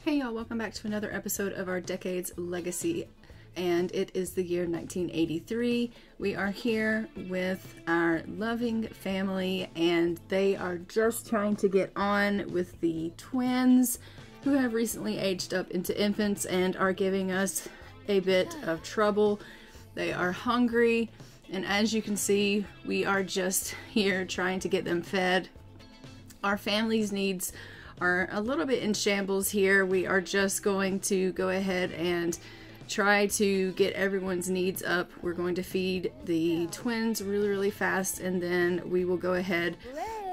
Hey y'all, welcome back to another episode of our Decades Legacy, and it is the year 1983. We are here with our loving family, and they are just trying to get on with the twins who have recently aged up into infants and are giving us a bit of trouble. They are hungry, and as you can see, we are just here trying to get them fed. Our family's needs are a little bit in shambles here. We are just going to go ahead and try to get everyone's needs up. We're going to feed the twins really fast, and then we will go ahead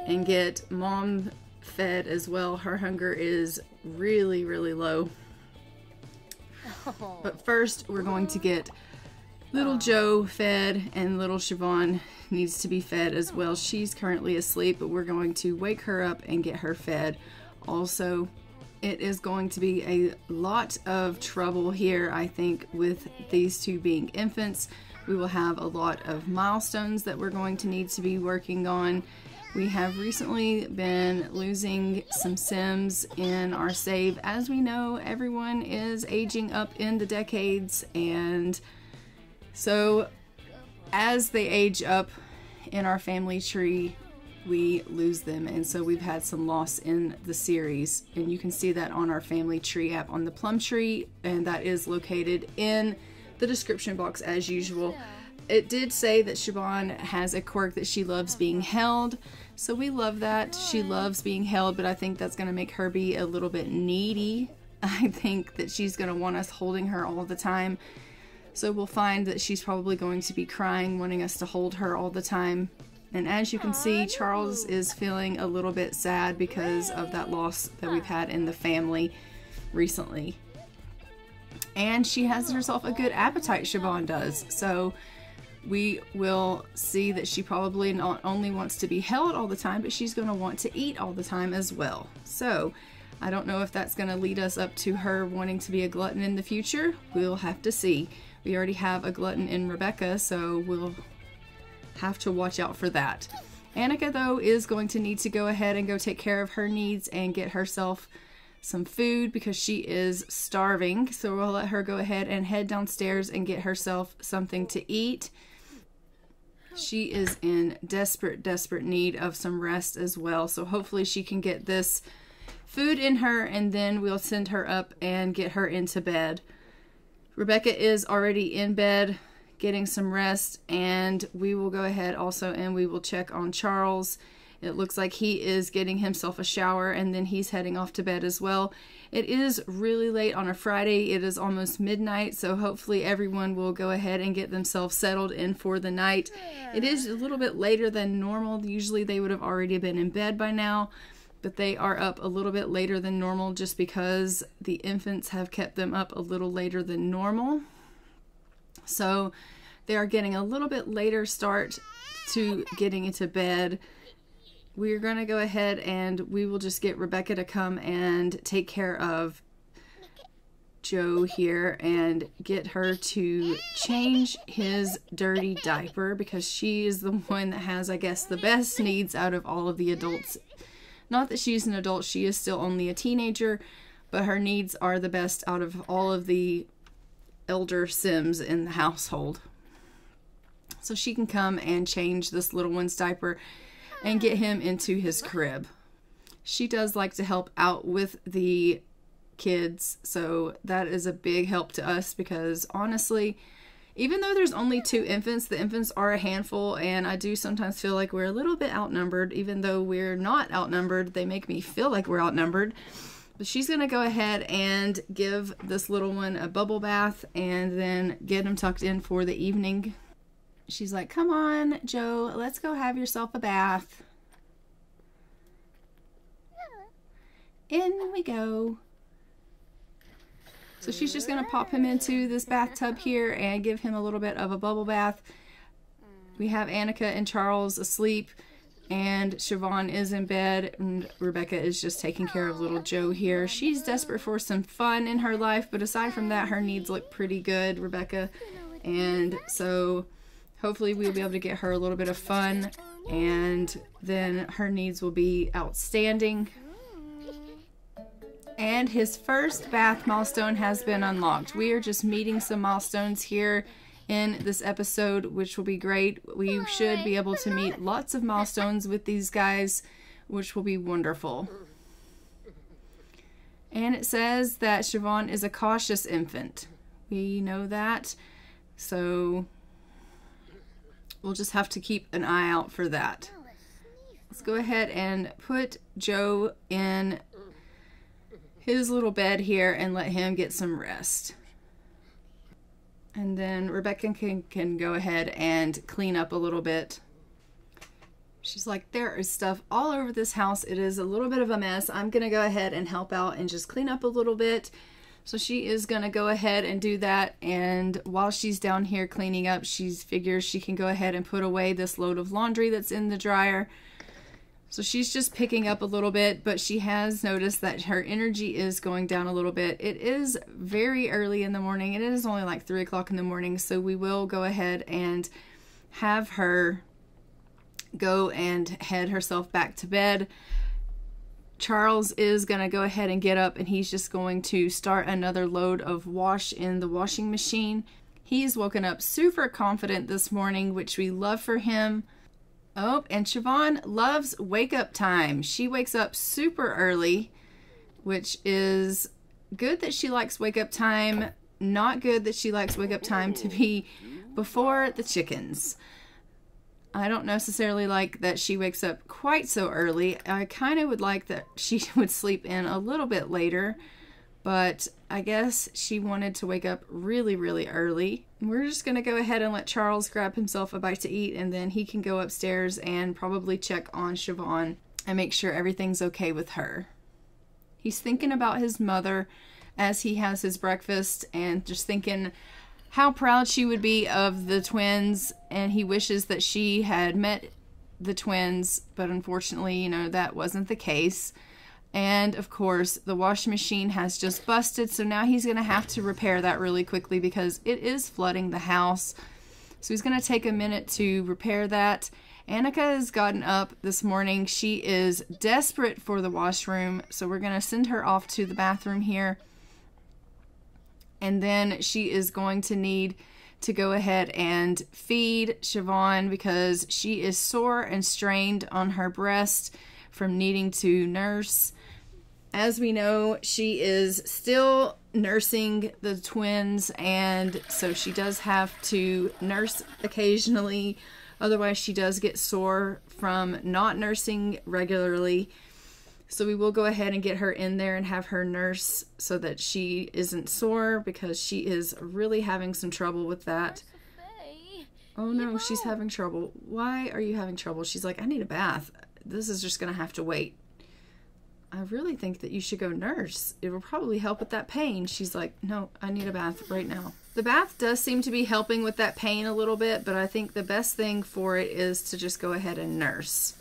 and get mom fed as well. Her hunger is really low. But first we're going to get little Joe fed, and little Siobhan needs to be fed as well. She's currently asleep, but we're going to wake her up and get her fed. Also, it is going to be a lot of trouble here, I think, with these two being infants. We will have a lot of milestones that we're going to need to be working on. We have recently been losing some Sims in our save. As we know, everyone is aging up in the decades, and so as they age up in our family tree, we lose them, and so we've had some loss in the series, and you can see that on our family tree app on the Plum Tree, and that is located in the description box as usual. It did say that Siobhan has a quirk that she loves being held, so we love that. She loves being held, but I think that's going to make her be a little bit needy. I think that she's going to want us holding her all the time, so we'll find that she's probably going to be crying, wanting us to hold her all the time. And as you can see, Charles is feeling a little bit sad because of that loss that we've had in the family recently. And she has herself a good appetite, Siobhan does. So we will see that she probably not only wants to be held all the time, but she's going to want to eat all the time as well. So I don't know if that's going to lead us up to her wanting to be a glutton in the future. We'll have to see. We already have a glutton in Rebecca, so we'll have to watch out for that. Annika, though, is going to need to go ahead and go take care of her needs and get herself some food because she is starving. So we'll let her go ahead and head downstairs and get herself something to eat. She is in desperate need of some rest as well. So hopefully she can get this food in her, and then we'll send her up and get her into bed. Rebecca is already in bed getting some rest, and we will go ahead also and we will check on Charles. It looks like he is getting himself a shower, and then he's heading off to bed as well. It is really late on a Friday. It is almost midnight, so hopefully everyone will go ahead and get themselves settled in for the night. It is a little bit later than normal. Usually they would have already been in bed by now, but they are up a little bit later than normal just because the infants have kept them up a little later than normal. So they are getting a little bit later start to getting into bed. We're going to go ahead and we will just get Rebecca to come and take care of Joe here and get her to change his dirty diaper because she is the one that has, I guess, the best needs out of all of the adults. Not that she's an adult, she is still only a teenager, but her needs are the best out of all of the elder Sims in the household. So she can come and change this little one's diaper and get him into his crib. She does like to help out with the kids, so that is a big help to us because honestly, even though there's only 2 infants, the infants are a handful, and I do sometimes feel like we're a little bit outnumbered. Even though we're not outnumbered, they make me feel like we're outnumbered. But she's going to go ahead and give this little one a bubble bath and then get him tucked in for the evening. She's like, come on, Joe, let's go have yourself a bath. In we go. So she's just going to pop him into this bathtub here and give him a little bit of a bubble bath. We have Annika and Charles asleep, and Siobhan is in bed, and Rebecca is just taking care of little Joe here. She's desperate for some fun in her life, but aside from that, her needs look pretty good, Rebecca. And so hopefully we'll be able to get her a little bit of fun, and then her needs will be outstanding. And his first bath milestone has been unlocked. We are just meeting some milestones here in this episode, which will be great. We should be able to meet lots of milestones with these guys, which will be wonderful. And it says that Siobhan is a cautious infant. We know that, so we'll just have to keep an eye out for that. Let's go ahead and put Joe in his little bed here and let him get some rest. And then Rebecca can go ahead and clean up a little bit. She's like, there is stuff all over this house. It is a little bit of a mess. I'm going to go ahead and help out and just clean up a little bit. So she is going to go ahead and do that. And while she's down here cleaning up, she figures she can go ahead and put away this load of laundry that's in the dryer. So she's just picking up a little bit, but she has noticed that her energy is going down a little bit. It is very early in the morning. It is only like 3 o'clock in the morning. So we will go ahead and have her go and head herself back to bed. Charles is going to go ahead and get up, and he's just going to start another load of wash in the washing machine. He's woken up super confident this morning, which we love for him. Oh, and Siobhan loves wake up time. She wakes up super early, which is good that she likes wake up time. Not good that she likes wake up time to be before the chickens. I don't necessarily like that she wakes up quite so early. I kind of would like that she would sleep in a little bit later, but I guess she wanted to wake up really, really early. We're just going to go ahead and let Charles grab himself a bite to eat, and then he can go upstairs and probably check on Siobhan and make sure everything's okay with her. He's thinking about his mother as he has his breakfast and just thinking how proud she would be of the twins, and he wishes that she had met the twins, but unfortunately, you know, that wasn't the case. And of course, the washing machine has just busted, so now he's going to have to repair that really quickly because it is flooding the house. So he's going to take a minute to repair that. Annika has gotten up this morning. She is desperate for the washroom, so we're going to send her off to the bathroom here. And then she is going to need to go ahead and feed Siobhan because she is sore and strained on her breast from needing to nurse. As we know, she is still nursing the twins, and so she does have to nurse occasionally. Otherwise, she does get sore from not nursing regularly. So we will go ahead and get her in there and have her nurse so that she isn't sore because she is really having some trouble with that. Oh no, she's having trouble. Why are you having trouble? She's like, I need a bath. This is just going to have to wait. I really think that you should go nurse. It will probably help with that pain. She's like, no, I need a bath right now. The bath does seem to be helping with that pain a little bit, but I think the best thing for it is to just go ahead and nurse.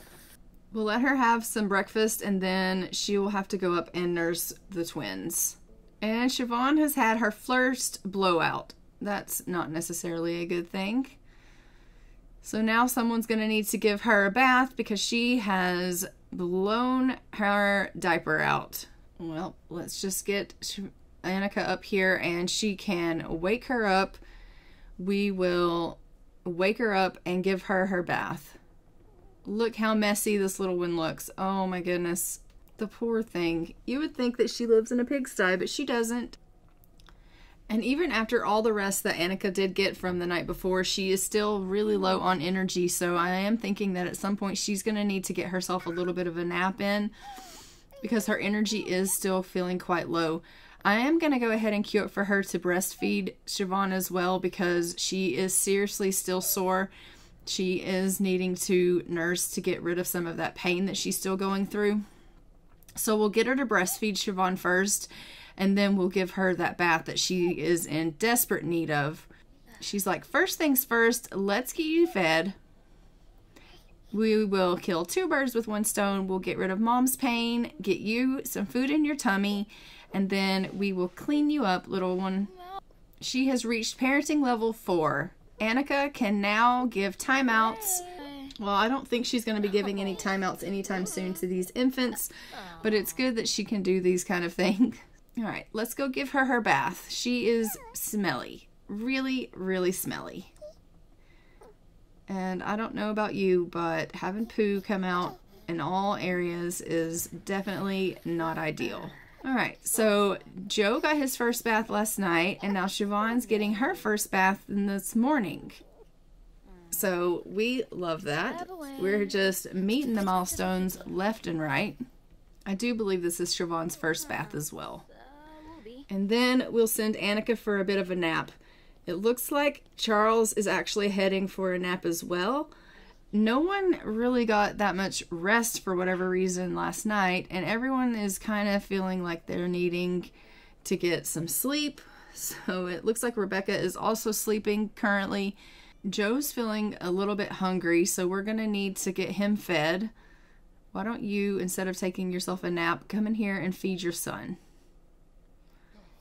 We'll let her have some breakfast, and then she will have to go up and nurse the twins. And Siobhan has had her first blowout. That's not necessarily a good thing. So now someone's going to need to give her a bath because she has blown her diaper out. Well, let's just get Annika up here and she can wake her up. We will wake her up and give her her bath. Look how messy this little one looks. Oh my goodness. The poor thing. You would think that she lives in a pigsty, but she doesn't. And even after all the rest that Annika did get from the night before, she is still really low on energy. So I am thinking that at some point she's going to need to get herself a little bit of a nap in because her energy is still feeling quite low. I am going to go ahead and queue up for her to breastfeed Siobhan as well because she is seriously still sore. She is needing to nurse to get rid of some of that pain that she's still going through. So we'll get her to breastfeed Siobhan first, and then we'll give her that bath that she is in desperate need of. She's like, first things first, let's get you fed. We will kill 2 birds with 1 stone. We'll get rid of mom's pain, get you some food in your tummy, and then we will clean you up, little one. She has reached parenting level 4. Annika can now give timeouts Well, I don't think she's going to be giving any timeouts anytime soon to these infants, but it's good that she can do these kind of things. All right, let's go give her her bath. She is smelly. Really, really smelly. And I don't know about you, but having poo come out in all areas is definitely not ideal. All right, so Joe got his first bath last night, and now Siobhan's getting her first bath this morning. So we love that. We're just meeting the milestones left and right. I do believe this is Siobhan's first bath as well. And then we'll send Annika for a bit of a nap. It looks like Charles is actually heading for a nap as well. No one really got that much rest for whatever reason last night, and everyone is kind of feeling like they're needing to get some sleep. So it looks like Rebecca is also sleeping currently. Joe's feeling a little bit hungry, so we're going to need to get him fed. Why don't you, instead of taking yourself a nap, come in here and feed your son?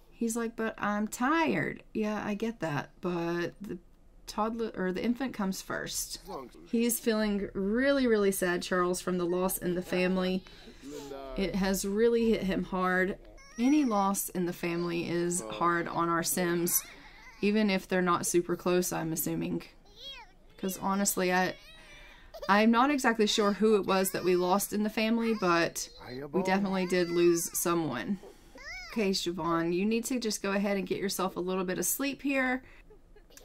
He's like, but I'm tired. Yeah, I get that, but the toddler or the infant comes first. He's feeling really, really sad, Charles, from the loss in the family. It has really hit him hard. Any loss in the family is hard on our Sims, even if they're not super close, I'm assuming. Because honestly, I'm not exactly sure who it was that we lost in the family, but we definitely did lose someone. Okay, Siobhan, you need to just go ahead and get yourself a little bit of sleep here.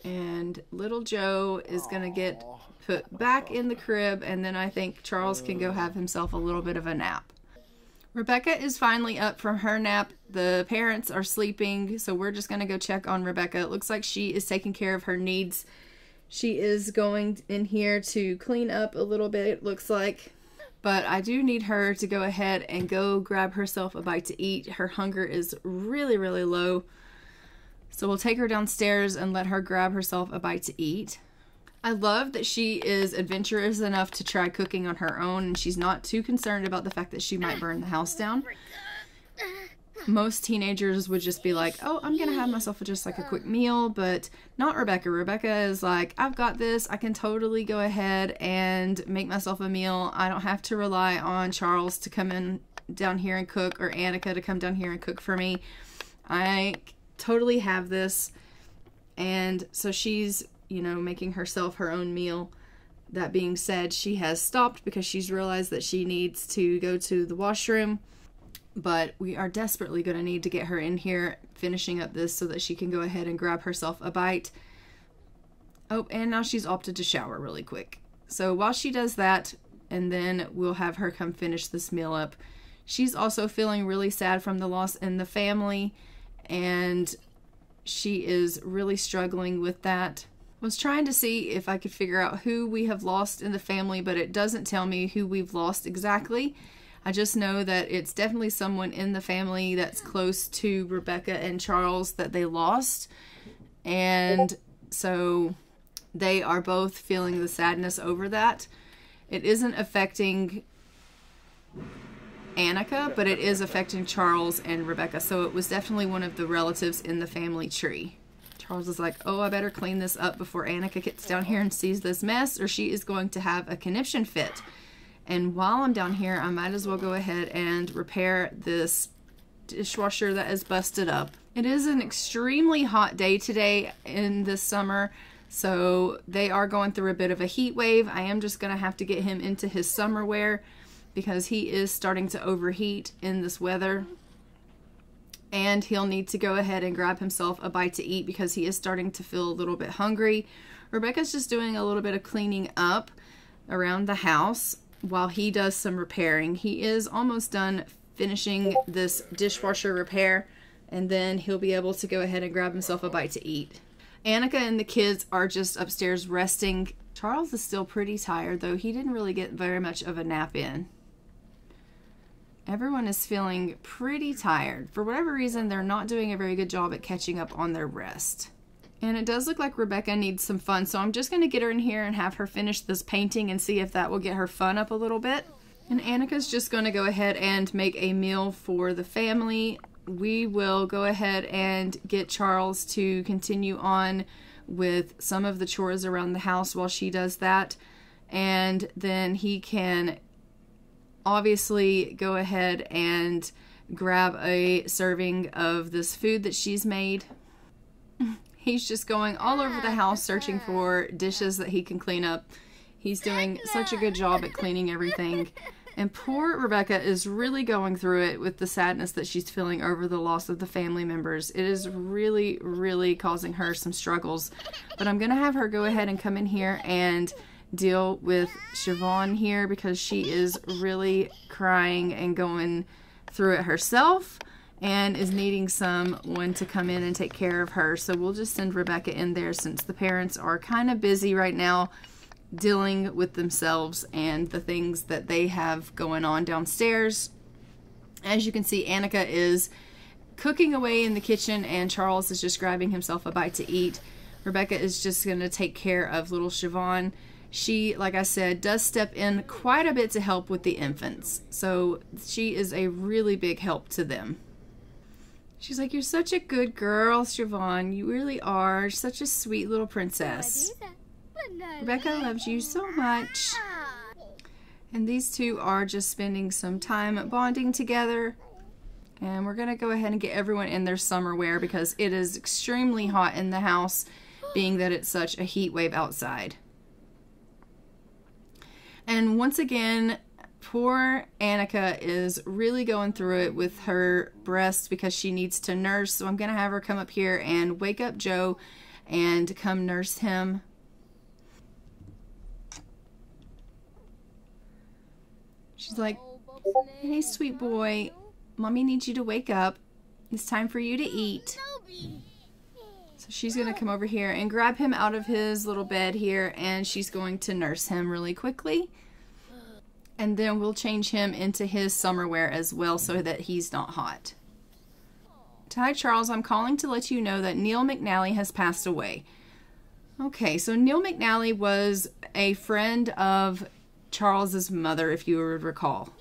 And little Joe is going to get put back in the crib, and then I think Charles can go have himself a little bit of a nap. Rebecca is finally up from her nap. The parents are sleeping, so we're just going to go check on Rebecca. It looks like she is taking care of her needs. She is going in here to clean up a little bit, it looks like. But I do need her to go ahead and go grab herself a bite to eat. Her hunger is really, really low. So we'll take her downstairs and let her grab herself a bite to eat. I love that she is adventurous enough to try cooking on her own, and she's not too concerned about the fact that she might burn the house down. Most teenagers would just be like, oh, I'm gonna have myself just like a quick meal, but not Rebecca. Rebecca is like, I've got this. I can totally go ahead and make myself a meal. I don't have to rely on Charles to come in down here and cook, or Annika to come down here and cook for me. I totally have this. And so she's, you know, making herself her own meal. That being said, she has stopped because she's realized that she needs to go to the washroom. But we are desperately going to need to get her in here finishing up this so that she can go ahead and grab herself a bite. Oh, and now she's opted to shower really quick. So while she does that, and then we'll have her come finish this meal up. She's also feeling really sad from the loss in the family, and she is really struggling with that. I was trying to see if I could figure out who we have lost in the family, but it doesn't tell me who we've lost exactly. I just know that it's definitely someone in the family that's close to Rebecca and Charles that they lost. And so they are both feeling the sadness over that. It isn't affecting Annika, but it is affecting Charles and Rebecca. So it was definitely one of the relatives in the family tree. Charles is like, oh, I better clean this up before Annika gets down here and sees this mess, or she is going to have a conniption fit. And while I'm down here, I might as well go ahead and repair this dishwasher that is busted up. It is an extremely hot day today in this summer, so they are going through a bit of a heat wave. I am just going to have to get him into his summer wear because he is starting to overheat in this weather. And he'll need to go ahead and grab himself a bite to eat because he is starting to feel a little bit hungry. Rebecca's just doing a little bit of cleaning up around the house while he does some repairing. He is almost done finishing this dishwasher repair, and then he'll be able to go ahead and grab himself a bite to eat. Annika and the kids are just upstairs resting. Charles is still pretty tired, though. He didn't really get very much of a nap in. Everyone is feeling pretty tired. For whatever reason, they're not doing a very good job at catching up on their rest. And it does look like Rebecca needs some fun, so I'm just going to get her in here and have her finish this painting and see if that will get her fun up a little bit. And Annika's just going to go ahead and make a meal for the family. We will go ahead and get Charles to continue on with some of the chores around the house while she does that. and then he can obviously go ahead and grab a serving of this food that she's made. He's just going all over the house searching for dishes that he can clean up. He's doing such a good job at cleaning everything. And poor Rebecca is really going through it with the sadness that she's feeling over the loss of the family members. It is really, really causing her some struggles. But I'm going to have her go ahead and come in here and deal with Siobhan here, because she is really crying and going through it herself and is needing someone to come in and take care of her. So we'll just send Rebecca in there, since the parents are kind of busy right now dealing with themselves and the things that they have going on downstairs. As you can see, Annika is cooking away in the kitchen and Charles is just grabbing himself a bite to eat. Rebecca is just going to take care of little Siobhan. She, like I said, does step in quite a bit to help with the infants. So she is a really big help to them. She's like, "You're such a good girl, Siobhan. You really are such a sweet little princess. Rebecca loves you so much." And these two are just spending some time bonding together. And we're going to go ahead and get everyone in their summer wear, because it is extremely hot in the house, being that it's such a heat wave outside. And once again, poor Annika is really going through it with her breasts because she needs to nurse. So I'm going to have her come up here and wake up Joe and come nurse him. She's like, "Hey, sweet boy, Mommy needs you to wake up. It's time for you to eat." So she's going to come over here and grab him out of his little bed here, and she's going to nurse him really quickly. And then we'll change him into his summer wear as well, so that he's not hot. "Hi, Charles, I'm calling to let you know that Neil McNally has passed away." Okay, so Neil McNally was a friend of Charles's mother, if you would recall.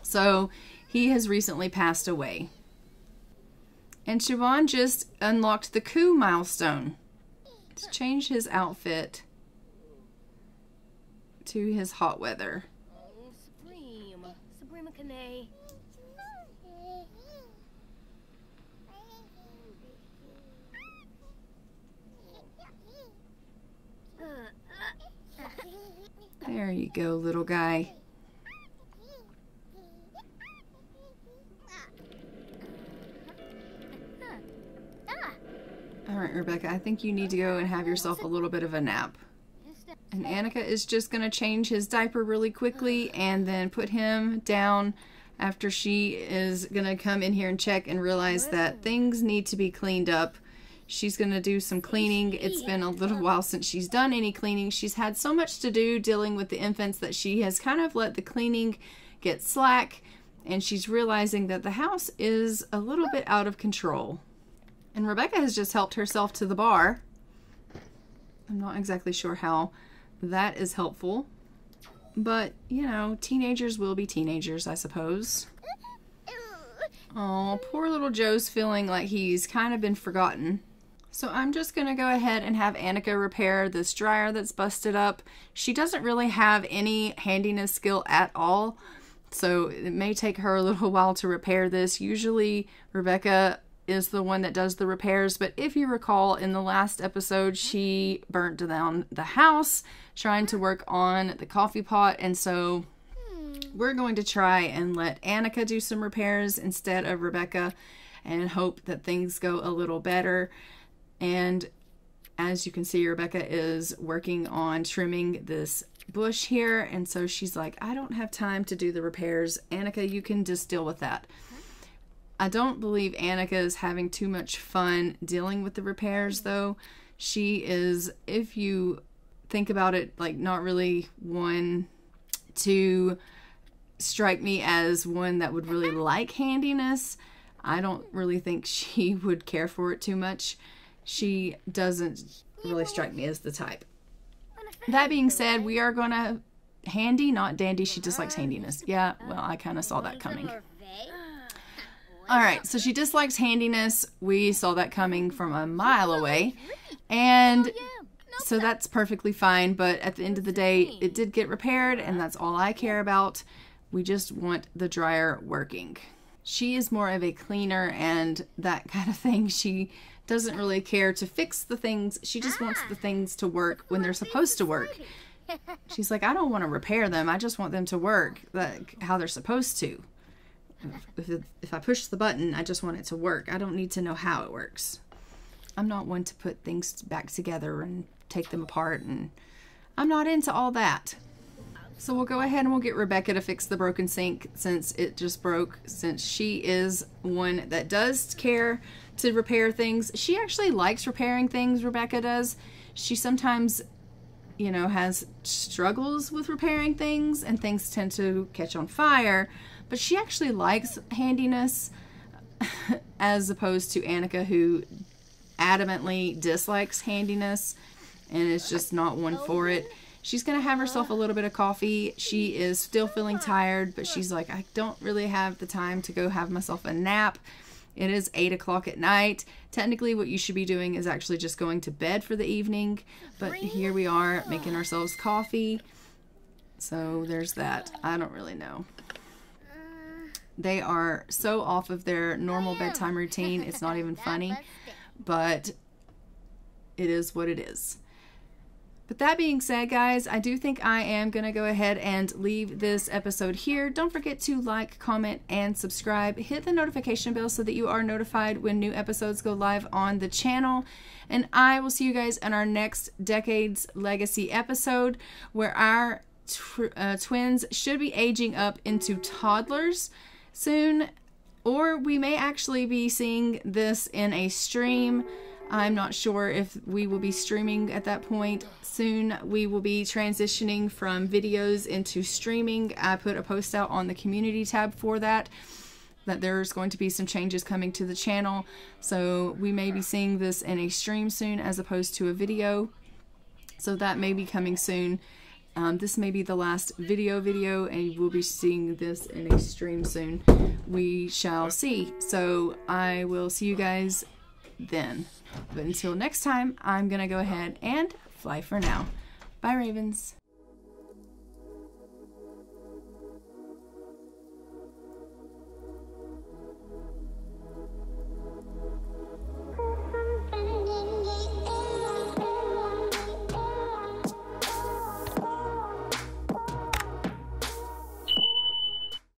So he has recently passed away. And Siobhan just unlocked the coup milestone to change his outfit to his hot weather. There you go, little guy. All right, Rebecca, I think you need to go and have yourself a little bit of a nap. And Annika is just going to change his diaper really quickly and then put him down after she is going to come in here and check and realize that things need to be cleaned up. She's going to do some cleaning. It's been a little while since she's done any cleaning. She's had so much to do dealing with the infants that she has kind of let the cleaning get slack, and she's realizing that the house is a little bit out of control. And Rebecca has just helped herself to the bar. I'm not exactly sure how that is helpful, but you know, teenagers will be teenagers, I suppose. Oh, poor little Joe's feeling like he's kind of been forgotten. So I'm just going to go ahead and have Annika repair this dryer that's busted up. She doesn't really have any handiness skill at all, so it may take her a little while to repair this. Usually Rebecca is the one that does the repairs, but if you recall, in the last episode she burnt down the house trying to work on the coffee pot, and so we're going to try and let Annika do some repairs instead of Rebecca and hope that things go a little better. And as you can see, Rebecca is working on trimming this bush here, and so she's like, "I don't have time to do the repairs. Annika, you can just deal with that." I don't believe Annika is having too much fun dealing with the repairs, though. She is, if you think about it, like not really one to strike me as one that would really like handiness. I don't really think she would care for it too much. She doesn't really strike me as the type. That being said, we are gonna handy, not dandy. She dislikes handiness. Yeah, well, I kind of saw that coming. Alright, so she dislikes handiness. We saw that coming from a mile away. And So that's perfectly fine, but at the end of the day, it did get repaired, and that's all I care about. We just want the dryer working. She is more of a cleaner and that kind of thing. She doesn't really care to fix the things. She just wants the things to work when they're supposed to work. She's like, I don't want to repair them. I just want them to work like how they're supposed to. If I push the button, I just want it to work. I don't need to know how it works. I'm not one to put things back together and take them apart, and I'm not into all that. So we'll go ahead and we'll get Rebecca to fix the broken sink since it just broke, since she is one that does care to repair things. She actually likes repairing things, Rebecca does. She sometimes, you know, has struggles with repairing things and things tend to catch on fire, but she actually likes handiness as opposed to Annika, who adamantly dislikes handiness and is just not one for it. She's going to have herself a little bit of coffee. She is still feeling tired, but she's like, I don't really have the time to go have myself a nap. It is 8 o'clock at night. Technically, what you should be doing is actually just going to bed for the evening, but here we are making ourselves coffee. So there's that. I don't really know. They are so off of their normal bedtime routine. It's not even funny, but it is what it is. But that being said, guys, I do think I am going to go ahead and leave this episode here. Don't forget to like, comment, and subscribe. Hit the notification bell so that you are notified when new episodes go live on the channel. And I will see you guys in our next Decades Legacy episode, where our twins should be aging up into toddlers soon. Or we may actually be seeing this in a stream. I'm not sure if we will be streaming at that point. Soon we will be transitioning from videos into streaming. I put a post out on the community tab for that there's going to be some changes coming to the channel. So we may be seeing this in a stream soon as opposed to a video. So that may be coming soon. This may be the last video and we'll be seeing this in a stream soon. We shall see. So I will see you guys then. But until next time, I'm gonna go ahead and fly for now. Bye, Ravens.